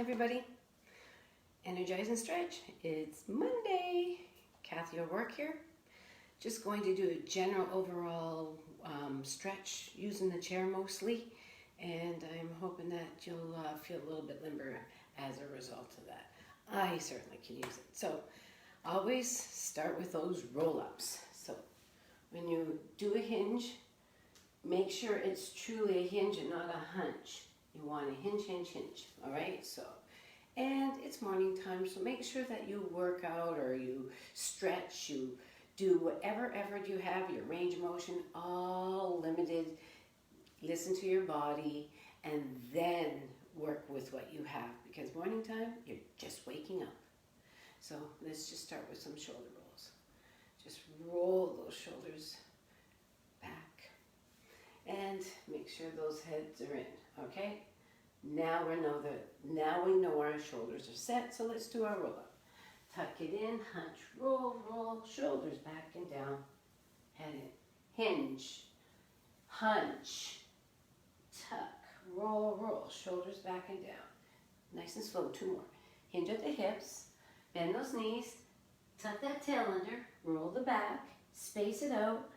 everybody. Energize and stretch. It's Monday. Kathy will work here. Just going to do a general overall stretch using the chair mostly. And I'm hoping that you'll feel a little bit limber as a result of that. I certainly can use it. So always start with those roll-ups. So when you do a hinge, make sure it's truly a hinge and not a hunch. You want a hinge, hinge, hinge. All right? So, and it's morning time, so make sure that you work out or you stretch, you do whatever effort you have, your range of motion, all limited. Listen to your body and then work with what you have, because morning time, you're just waking up. So let's just start with some shoulder rolls. Just roll those shoulders back and make sure those heads are in, okay? Now we know our shoulders are set, so let's do our roll up. Tuck it in, hunch, roll, roll, shoulders back and down, head in, hinge, hunch, tuck, roll, roll, shoulders back and down. Nice and slow, two more. Hinge at the hips, bend those knees, tuck that tail under, roll the back, space it out,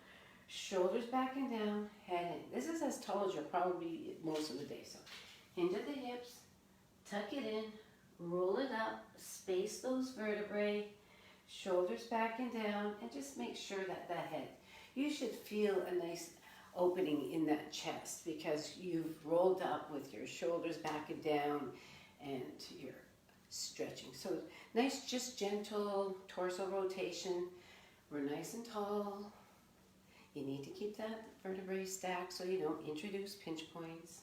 shoulders back and down, head in. This is as tall as you'll probably be most of the day, so hinge at the hips, tuck it in, roll it up, space those vertebrae, shoulders back and down, and just make sure that that head, you should feel a nice opening in that chest because you've rolled up with your shoulders back and down and you're stretching. So nice, just gentle torso rotation. We're nice and tall. You need to keep that vertebrae stacked so you don't introduce pinch points.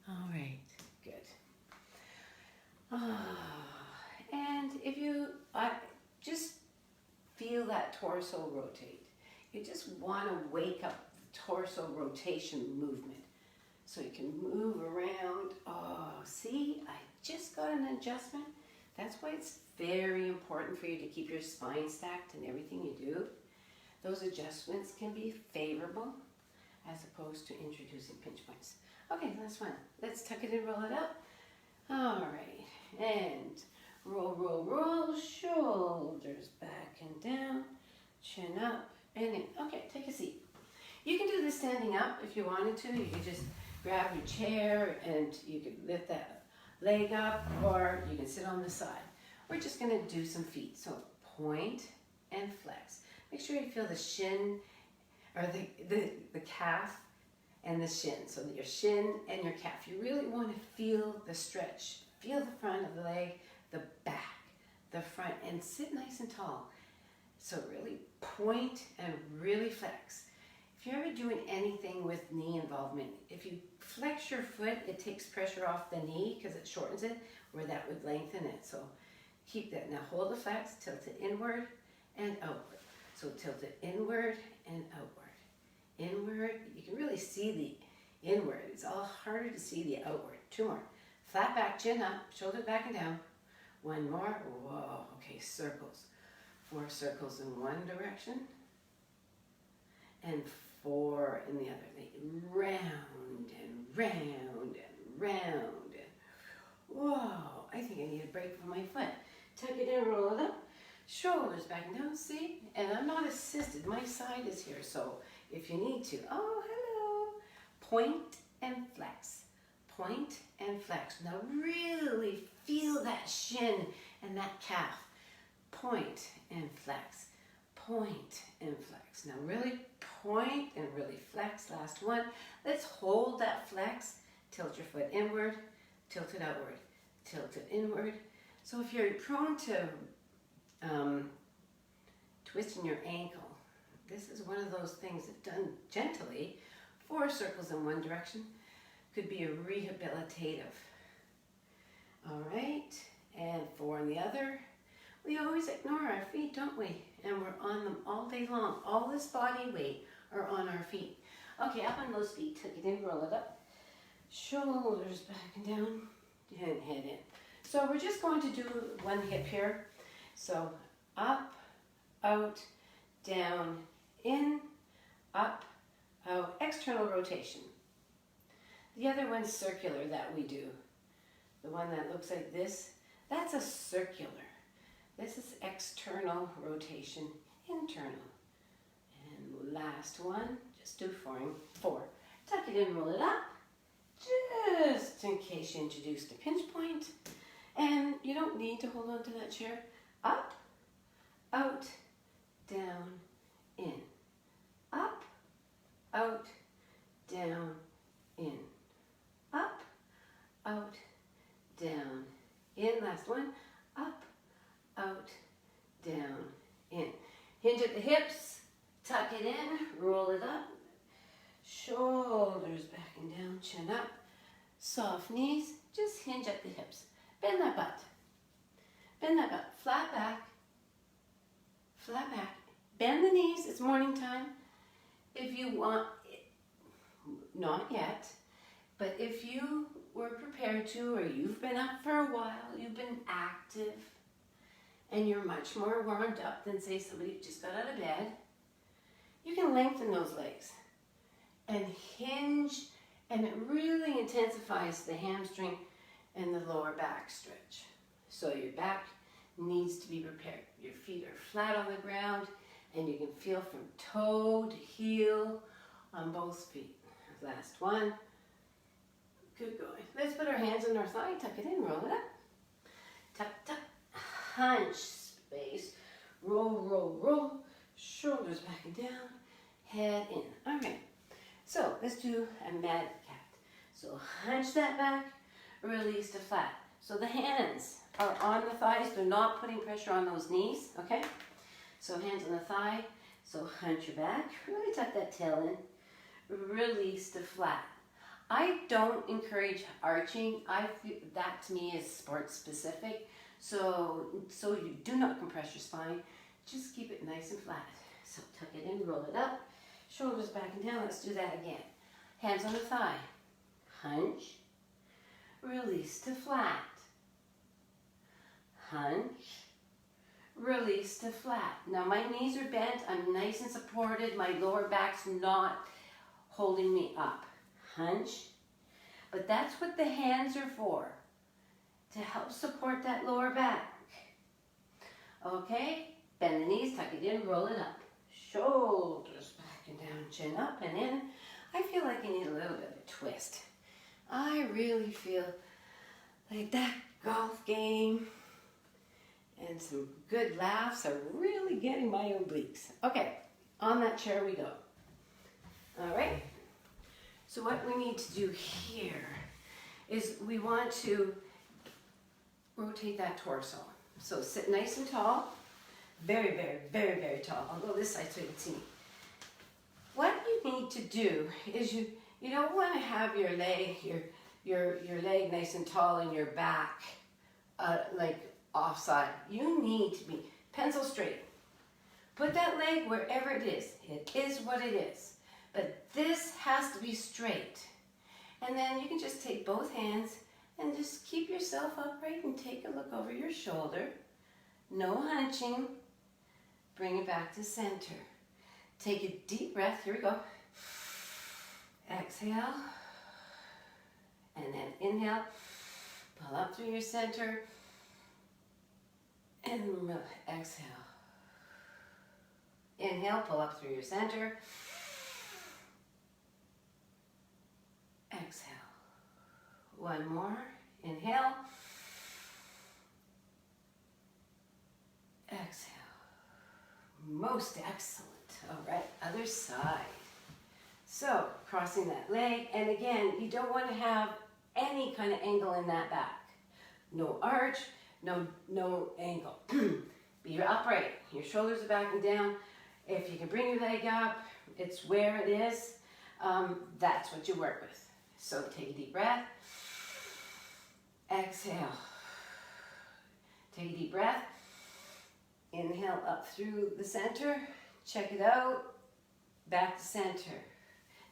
All right, good. And if you just feel that torso rotate, you just want to wake up the torso rotation movement so you can move around. Oh, see, I just got an adjustment. That's why it's very important for you to keep your spine stacked in everything you do. Those adjustments can be favorable as opposed to introducing pinch points. Okay, last one. Let's tuck it and roll it up. All right, and roll, roll, roll, shoulders back and down, chin up and in. Okay, take a seat. You can do this standing up if you wanted to. You can just grab your chair and you can lift that leg up, or you can sit on the side. We're just gonna do some feet. So point and flex. Make sure you feel the shin, or the calf and the shin. So your shin and your calf. You really want to feel the stretch. Feel the front of the leg, the back, the front, and sit nice and tall. So really point and really flex. If you're ever doing anything with knee involvement, if you flex your foot, it takes pressure off the knee because it shortens it, where that would lengthen it. So keep that. Now hold the flex, tilt it inward and outward. So tilt it inward and outward. Inward, you can really see the inward. It's all harder to see the outward. Two more. Flat back, chin up, shoulder back and down. One more. Whoa, okay, circles. 4 circles in one direction and 4 in the other. Round and round and round. Whoa, I think I need a break from my foot. Tuck it in, roll it up. Shoulders back and down, see? And I'm not assisted. My side is here, so if you need to. Oh, hello. Point and flex. Point and flex. Now really feel that shin and that calf. Point and flex. Point and flex. Now really point and really flex. Last one. Let's hold that flex. Tilt your foot inward. Tilt it outward. Tilt it inward. So if you're prone to twisting your ankle, this is one of those things that done gently, 4 circles in one direction, could be a rehabilitative. All right, and 4 in the other. We always ignore our feet, don't we? And we're on them all day long. All this body weight are on our feet. Okay, up on those feet, tuck it in, roll it up. Shoulders back and down, and head in. So we're just going to do one hip here. So up, out, down, in, up, out, external rotation. The other one's circular that we do. the one that looks like this, that's a circular. This is external rotation, internal. And last one, just do four. Tuck it in, roll it up, just in case you introduced a pinch point. And you don't need to hold on to that chair. Up, out, down, in. Up, out, down, in. Up, out, down, in. Last one. Up, out, down, in. Hinge at the hips, tuck it in, roll it up. Shoulders back and down, chin up. Soft knees, just hinge at the hips. Bend that butt. Bend that butt. Flat back. Flat back. Bend the knees. It's morning time. If you want, not yet, but if you were prepared to, or you've been up for a while, you've been active, and you're much more warmed up than, say, somebody who just got out of bed, you can lengthen those legs and hinge, and it really intensifies the hamstring and the lower back stretch. So your back needs to be prepared. Your feet are flat on the ground, and you can feel from toe to heel on both feet. Last one. Good going. Let's put our hands on our thigh, tuck it in, roll it up. Tuck, tuck, hunch, space, roll, roll, roll. Shoulders back and down, head in. All right. So let's do a mad cat. So hunch that back, release to flat. So the hands are on the thighs. They're not putting pressure on those knees, okay? So hands on the thigh. So hunch your back. Really tuck that tail in. Release to flat. I don't encourage arching. I feel that to me is sports specific. So you do not compress your spine. Just keep it nice and flat. So tuck it in, roll it up. Shoulders back and down. Let's do that again. Hands on the thigh. Hunch. Release to flat. Hunch. Release to flat. Now my knees are bent. I'm nice and supported. My lower back's not holding me up. Hunch. But that's what the hands are for. To help support that lower back. Okay? Bend the knees, tuck it in, roll it up. Shoulders back and down, chin up and in. I feel like you need a little bit of a twist. I really feel like that golf game and some good laughs are really getting my obliques. Okay, on that chair we go. All right. So what we need to do here is we want to rotate that torso. So sit nice and tall. Very, very, very, very tall. I'll go this side so you can see me. What you need to do is you don't want to have your leg, your leg nice and tall and your back like offside. You need to be pencil straight. Put that leg wherever it is. It is what it is. But this has to be straight. And then you can just take both hands and just keep yourself upright and take a look over your shoulder. No hunching. Bring it back to center. Take a deep breath. Here we go. Exhale. And then inhale. Pull up through your center. And exhale. Inhale. Pull up through your center. Exhale. One more. Inhale. Exhale. Most excellent. All right, other side. So, crossing that leg. And again, you don't want to have any kind of angle in that back. No arch, no angle. Be upright. Your shoulders are back and down. If you can bring your leg up, it's where it is. That's what you work with. So take a deep breath. Exhale. Take a deep breath. Inhale up through the center. Check it out. Back to center.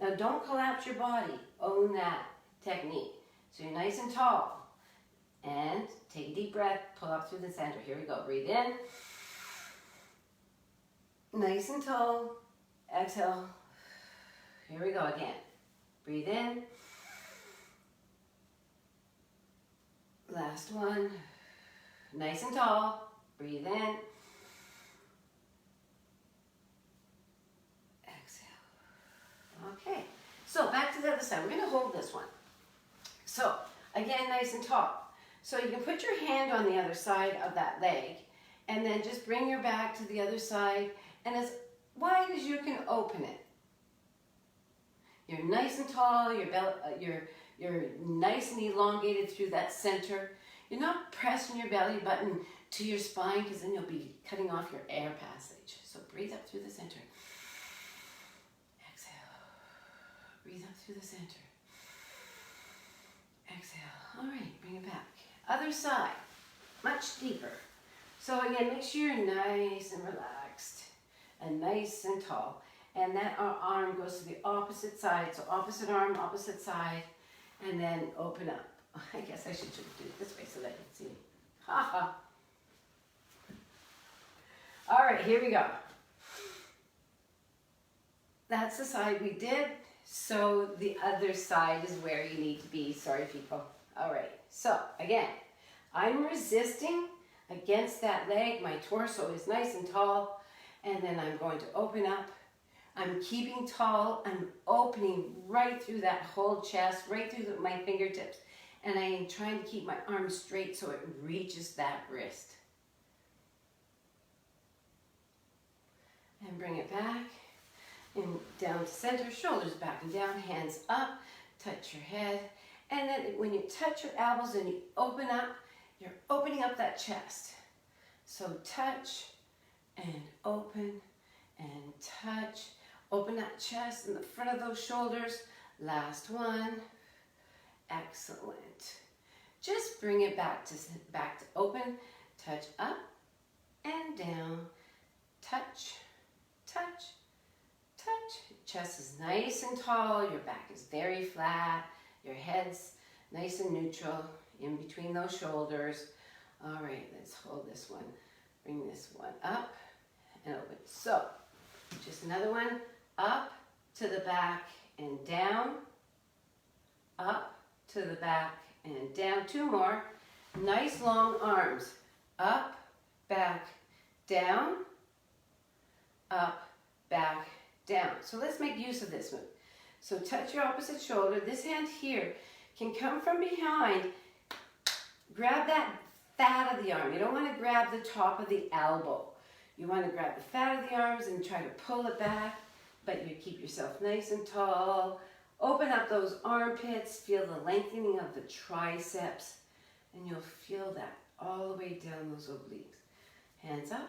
Now don't collapse your body. Own that technique. So you're nice and tall. And take a deep breath. Pull up through the center. Here we go. Breathe in. Nice and tall. Exhale. Here we go again. Breathe in. Last one. Nice and tall. Breathe in. Exhale. Okay. So back to the other side. We're going to hold this one. So again, nice and tall. So you can put your hand on the other side of that leg and then just bring your back to the other side and as wide as you can open it. You're nice and tall, you're nice and elongated through that center. You're not pressing your belly button to your spine because then you'll be cutting off your air passage. So breathe up through the center. Exhale. Breathe up through the center. Exhale. All right, bring it back. Other side, much deeper. So again, make sure you're nice and relaxed and nice and tall. And that arm goes to the opposite side. So opposite arm, opposite side, and then open up. I guess I should do it this way so that you can see. Ha ha. All right, here we go. That's the side we did. So the other side is where you need to be. Sorry, people. All right. So again, I'm resisting against that leg. My torso is nice and tall. And then I'm going to open up. I'm keeping tall. I'm opening right through that whole chest, right through my fingertips. And I am trying to keep my arm straight so it reaches that wrist. And bring it back. And down to center, shoulders back and down, hands up, touch your head. And then when you touch your elbows and you open up, you're opening up that chest. So touch and open and touch. Open that chest in the front of those shoulders. Last one. Excellent. Just bring it back to open. Touch up and down. Touch, touch, touch. Chest is nice and tall. Your back is very flat. Your head's nice and neutral in between those shoulders. All right, let's hold this one. Bring this one up and open. So, just another one. Up to the back and down. Up to the back and down. Two more. Nice long arms. Up, back, down. Up, back, down. So let's make use of this move. So touch your opposite shoulder. This hand here can come from behind. Grab that fat of the arm. You don't want to grab the top of the elbow. You want to grab the fat of the arms and try to pull it back, but you keep yourself nice and tall. Open up those armpits. Feel the lengthening of the triceps, and you'll feel that all the way down those obliques. Hands up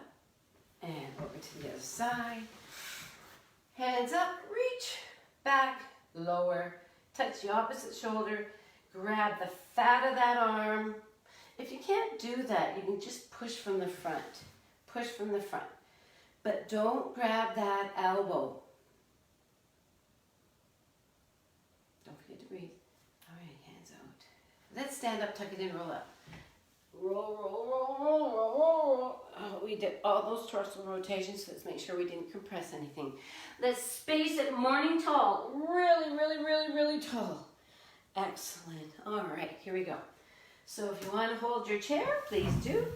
and over to the other side. Hands up, reach. Back, lower, touch the opposite shoulder, grab the fat of that arm. If you can't do that, you can just push from the front. Push from the front. But don't grab that elbow. Don't forget to breathe. All right, hands out. Let's stand up, tuck it in, roll up. Roll, roll, roll, roll, roll, roll. Oh, we did all those torso rotations. Let's make sure we didn't compress anything. Let's space it morning tall. Really, really, really, really tall. Excellent. All right, here we go. So if you want to hold your chair, please do.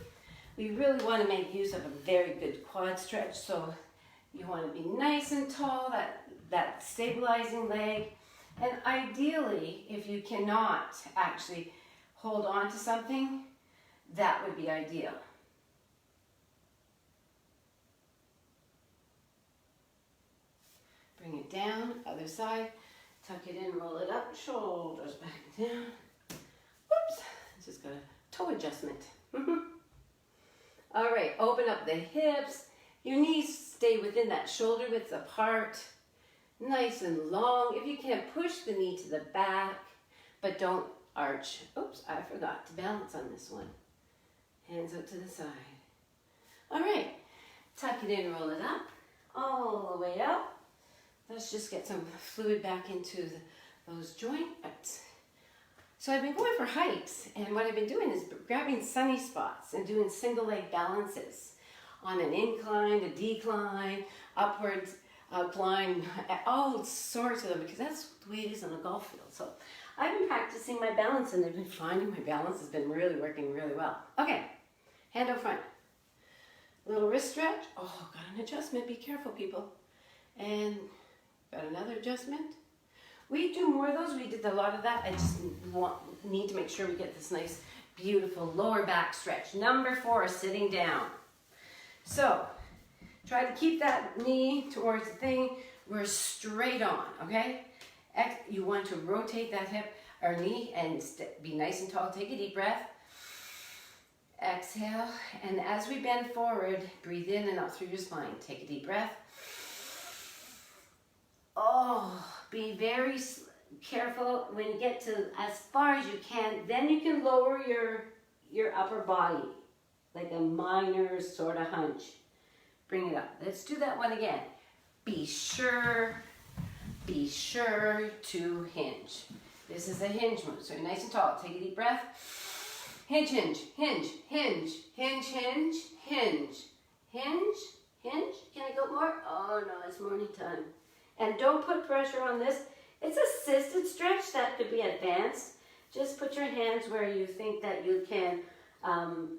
We really want to make use of a very good quad stretch. So you want to be nice and tall, that stabilizing leg. And ideally, if you cannot actually hold on to something, that would be ideal. Bring it down, other side, tuck it in, roll it up, shoulders back and down. Whoops, just got a toe adjustment. All right, open up the hips. Your knees stay within that shoulder width apart. Nice and long. If you can, push the knee to the back, but don't arch. Oops, I forgot to balance on this one. Hands out to the side. All right, tuck it in, roll it up, all the way up. Let's just get some fluid back into those joints. So I've been going for hikes, and what I've been doing is grabbing sunny spots and doing single leg balances on an incline, a decline, upwards, climb, all sorts of them, because that's the way it is on a golf field. So I've been practicing my balance and I've been finding my balance has been really working really well. Okay, hand out front. Little wrist stretch. Oh, got an adjustment. Be careful, people. And got another adjustment. We do more of those. We did a lot of that. I just need to make sure we get this nice, beautiful lower back stretch. Number 4, sitting down. So, try to keep that knee towards the thing. We're straight on, okay? You want to rotate that hip or knee and be nice and tall. Take a deep breath. Exhale, and as we bend forward, breathe in and out through your spine. Take a deep breath. Oh, be very careful when you get to as far as you can. Then you can lower your upper body, like a minor sort of hunch. Bring it up. Let's do that one again. Be sure to hinge. This is a hinge move, so you're nice and tall. Take a deep breath. Hinge, hinge, hinge, hinge, hinge, hinge, hinge, hinge, hinge. Can I go more? Oh no, it's morning time. And don't put pressure on this. It's assisted stretch that could be advanced. Just put your hands where you think that you can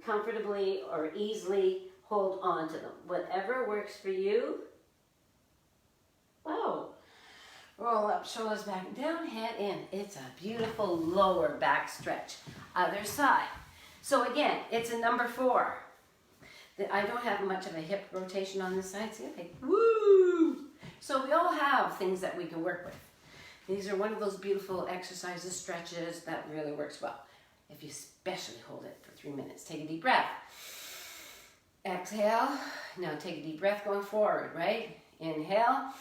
comfortably or easily hold on to them. Whatever works for you. Wow. Roll up, shoulders back and down, head in. It's a beautiful lower back stretch. Other side. So again, it's a number 4. I don't have much of a hip rotation on this side. See, okay, woo! So we all have things that we can work with. These are one of those beautiful exercises, stretches that really works well. If you especially hold it for 3 minutes. Take a deep breath. Exhale. Now take a deep breath going forward, right? Inhale.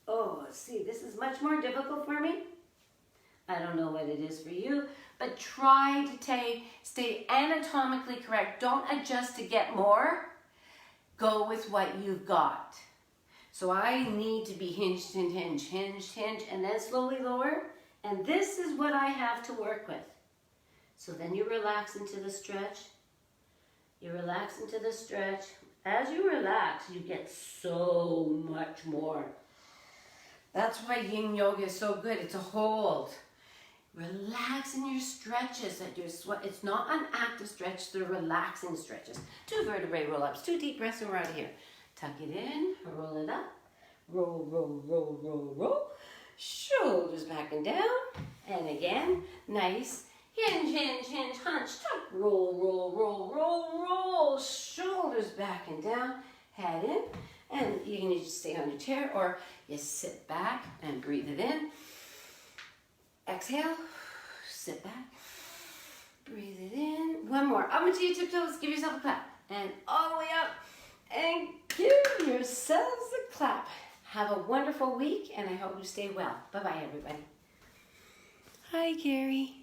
Oh, see, this is much more difficult for me. I don't know what it is for you, but try to stay anatomically correct. Don't adjust to get more. Go with what you've got. So I need to be hinged and hinge, hinged, hinge, and then slowly lower. And this is what I have to work with. So then you relax into the stretch. You relax into the stretch. As you relax, you get so much more. That's why yin yoga is so good. It's a hold. Relax in your stretches. It's not an active stretch, they're relaxing stretches. 2 vertebrae roll-ups, 2 deep breaths, and we're out of here. Tuck it in, roll it up. Roll, roll, roll, roll, roll. Shoulders back and down. And again, nice. Hinge, hinge, hinge, hunch, tuck. Roll, roll, roll, roll, roll. Shoulders back and down. Head in. And you can either stay on your chair or you sit back and breathe it in. Exhale. Sit back. Breathe it in. One more. Up into your tiptoes. Give yourself a clap. And all the way up. And give yourselves a clap. Have a wonderful week, and I hope you stay well. Bye-bye, everybody. Hi, Gary.